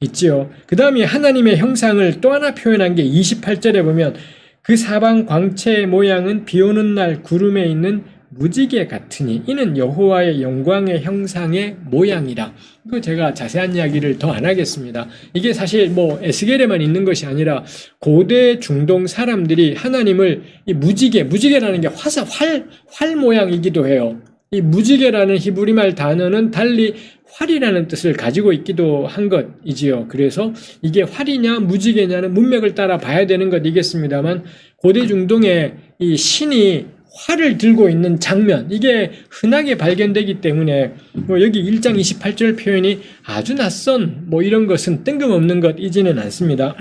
있지요. 그 다음에 하나님의 형상을 또 하나 표현한 게 28절에 보면 그 사방 광채의 모양은 비 오는 날 구름에 있는 무지개 같으니 이는 여호와의 영광의 형상의 모양이라. 이거 제가 자세한 이야기를 더 안 하겠습니다. 이게 사실 뭐 에스겔에만 있는 것이 아니라 고대 중동 사람들이 하나님을 이 무지개라는 게 활 모양이기도 해요. 이 무지개라는 히브리말 단어는 달리 활이라는 뜻을 가지고 있기도 한 것이지요. 그래서 이게 활이냐 무지개냐는 문맥을 따라 봐야 되는 것이겠습니다만 고대 중동의 이 신이 활을 들고 있는 장면, 이게 흔하게 발견되기 때문에 여기 1장 28절 표현이 아주 낯선 이런 것은 뜬금없는 것이지는 않습니다.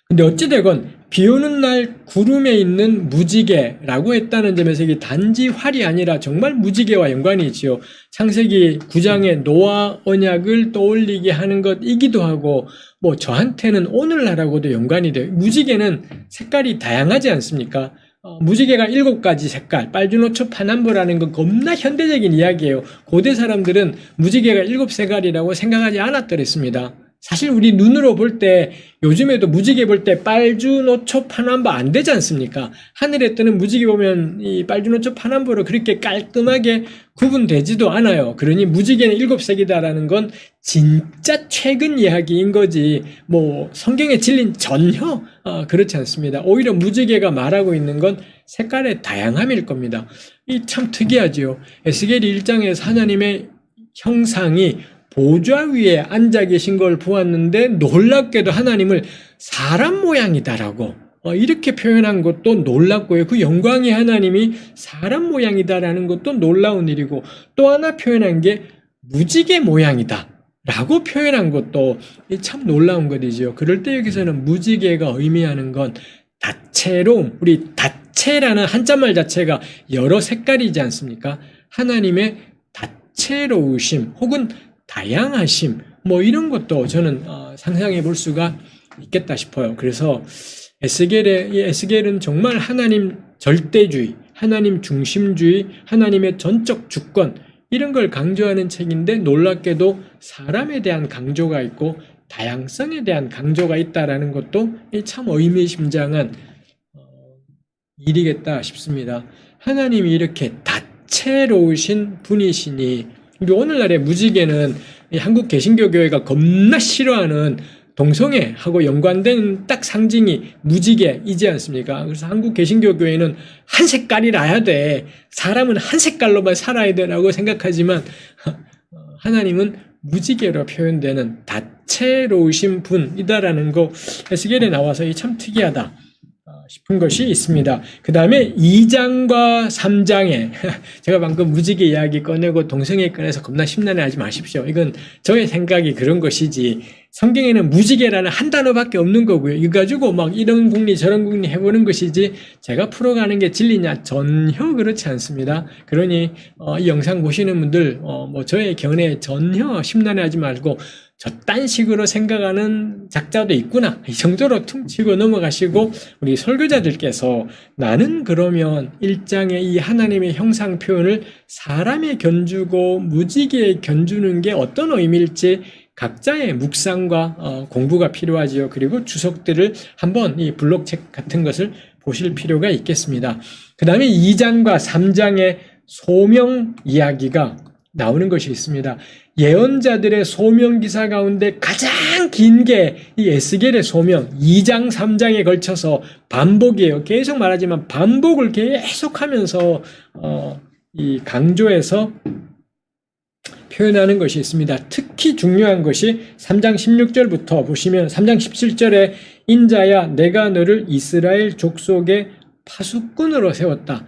근데 어찌되건 비 오는 날 구름에 있는 무지개라고 했다는 점에서 이게 단지 활이 아니라 정말 무지개와 연관이 있지요. 창세기 9장의 노아 언약을 떠올리게 하는 것이기도 하고 저한테는 오늘날하고도 연관이 돼요. 무지개는 색깔이 다양하지 않습니까? 무지개가 7가지 색깔, 빨주노초 파남보라는 건 겁나 현대적인 이야기예요. 고대 사람들은 무지개가 7색깔이라고 생각하지 않았더랬습니다. 사실 우리 눈으로 볼 때 요즘에도 무지개 볼 때 빨주노초 파남보 안 되지 않습니까? 하늘에 뜨는 무지개 보면 이 빨주노초 파남보로 그렇게 깔끔하게 구분되지도 않아요. 그러니 무지개는 7색이다라는 건 진짜 최근 이야기인 거지 성경에 진리는 전혀 그렇지 않습니다. 오히려 무지개가 말하고 있는 건 색깔의 다양함일 겁니다. 이 참 특이하지요. 에스겔 1장에서 하나님의 형상이 보좌 위에 앉아 계신 걸 보았는데 놀랍게도 하나님을 사람 모양이다라고 이렇게 표현한 것도 놀랍고요. 그 영광의 하나님이 사람 모양이다라는 것도 놀라운 일이고 또 하나 표현한 게 무지개 모양이다 라고 표현한 것도 참 놀라운 것이죠. 그럴 때 여기서는 무지개가 의미하는 건 다채로움, 우리 다채라는 한자말 자체가 여러 색깔이지 않습니까? 하나님의 다채로우심 혹은 다양하심 이런 것도 저는 상상해 볼 수가 있겠다 싶어요. 그래서 에스겔은 정말 하나님 절대주의, 하나님 중심주의, 하나님의 전적 주권 이런 걸 강조하는 책인데 놀랍게도 사람에 대한 강조가 있고 다양성에 대한 강조가 있다라는 것도 참 의미심장한 일이겠다 싶습니다. 하나님이 이렇게 다채로우신 분이시니 우리 오늘날의 무지개는 한국 개신교교회가 겁나 싫어하는 동성애하고 연관된 딱 상징이 무지개이지 않습니까? 그래서 한국 개신교교회는 한 색깔이라야 돼. 사람은 한 색깔로만 살아야 되라고 생각하지만 하나님은 무지개로 표현되는 다채로우신 분이다라는 거 에스겔에 나와서 참 특이하다 싶은 것이 있습니다. 그 다음에 2장과 3장에 제가 방금 무지개 이야기 꺼내고 동성애 꺼내서 겁나 심란해하지 마십시오. 이건 저의 생각이 그런 것이지 성경에는 무지개라는 한 단어밖에 없는 거고요. 이거 가지고 이런 궁리 저런 궁리 해보는 것이지 제가 풀어가는 게 진리냐? 전혀 그렇지 않습니다. 그러니 이 영상 보시는 분들 저의 견해에 전혀 심란해하지 말고 저딴 식으로 생각하는 작자도 있구나 이 정도로 퉁치고 넘어가시고 우리 설교자들께서 나는 그러면 1장의 이 하나님의 형상 표현을 사람에 견주고 무지개에 견주는 게 어떤 의미일지 각자의 묵상과 공부가 필요하지요. 그리고 주석들을 한번 이 블록책 같은 것을 보실 필요가 있겠습니다. 그 다음에 2장과 3장의 소명 이야기가 나오는 것이 있습니다. 예언자들의 소명 기사 가운데 가장 긴 게 이 에스겔의 소명 2장 3장에 걸쳐서 반복이에요. 계속 말하지만 반복을 계속하면서 이 강조해서 표현하는 것이 있습니다. 특히 중요한 것이 3장 16절부터 보시면 3장 17절에 인자야 내가 너를 이스라엘 족속의 파수꾼으로 세웠다.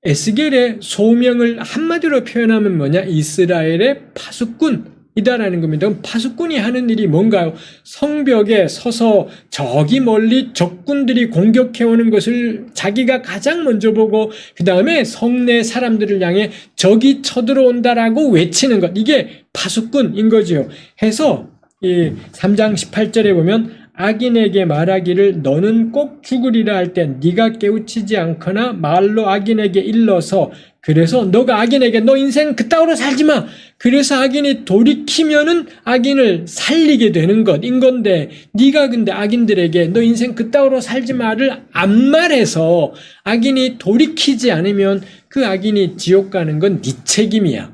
에스겔의 소명을 한마디로 표현하면 뭐냐? 이스라엘의 파수꾼이다라는 겁니다. 그럼 파수꾼이 하는 일이 뭔가요? 성벽에 서서 저기 멀리 적군들이 공격해오는 것을 자기가 가장 먼저 보고 그 다음에 성내 사람들을 향해 적이 쳐들어온다라고 외치는 것. 이게 파수꾼인 거지요. 해서 이 3장 18절에 보면 악인에게 말하기를 너는 꼭 죽으리라 할 때 네가 깨우치지 않거나 말로 악인에게 일러서 그래서 너가 악인에게 너 인생 그따위로 살지 마. 그래서 악인이 돌이키면은 악인을 살리게 되는 것인 건데 네가 근데 악인들에게 너 인생 그따위로 살지 마를 안 말해서 악인이 돌이키지 않으면 그 악인이 지옥 가는 건 네 책임이야.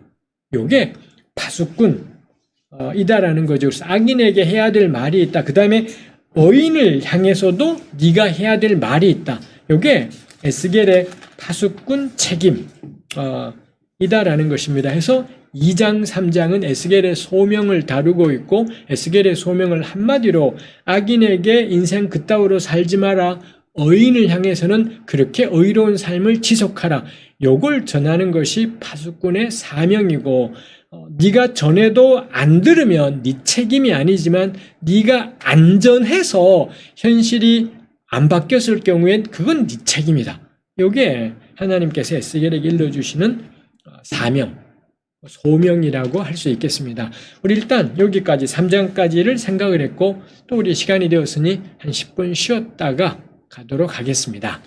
요게 파수꾼 이다라는 거죠. 그래서 악인에게 해야 될 말이 있다. 그 다음에 의인을 향해서도 네가 해야 될 말이 있다. 요게 에스겔의 파수꾼 책임 이다라는 것입니다. 해서 2장 3장은 에스겔의 소명을 다루고 있고 에스겔의 소명을 한마디로 악인에게 인생 그따위로 살지 마라. 의인을 향해서는 그렇게 의로운 삶을 지속하라. 요걸 전하는 것이 파수꾼의 사명이고 네가 전에도 안 들으면 네 책임이 아니지만 네가 안전해서 현실이 안 바뀌었을 경우엔 그건 네 책임이다. 요게 하나님께서 에스겔에게 일러주시는 사명, 소명이라고 할 수 있겠습니다. 우리 일단 여기까지 3장까지를 생각을 했고 또 우리 시간이 되었으니 한 10분 쉬었다가 가도록 하겠습니다.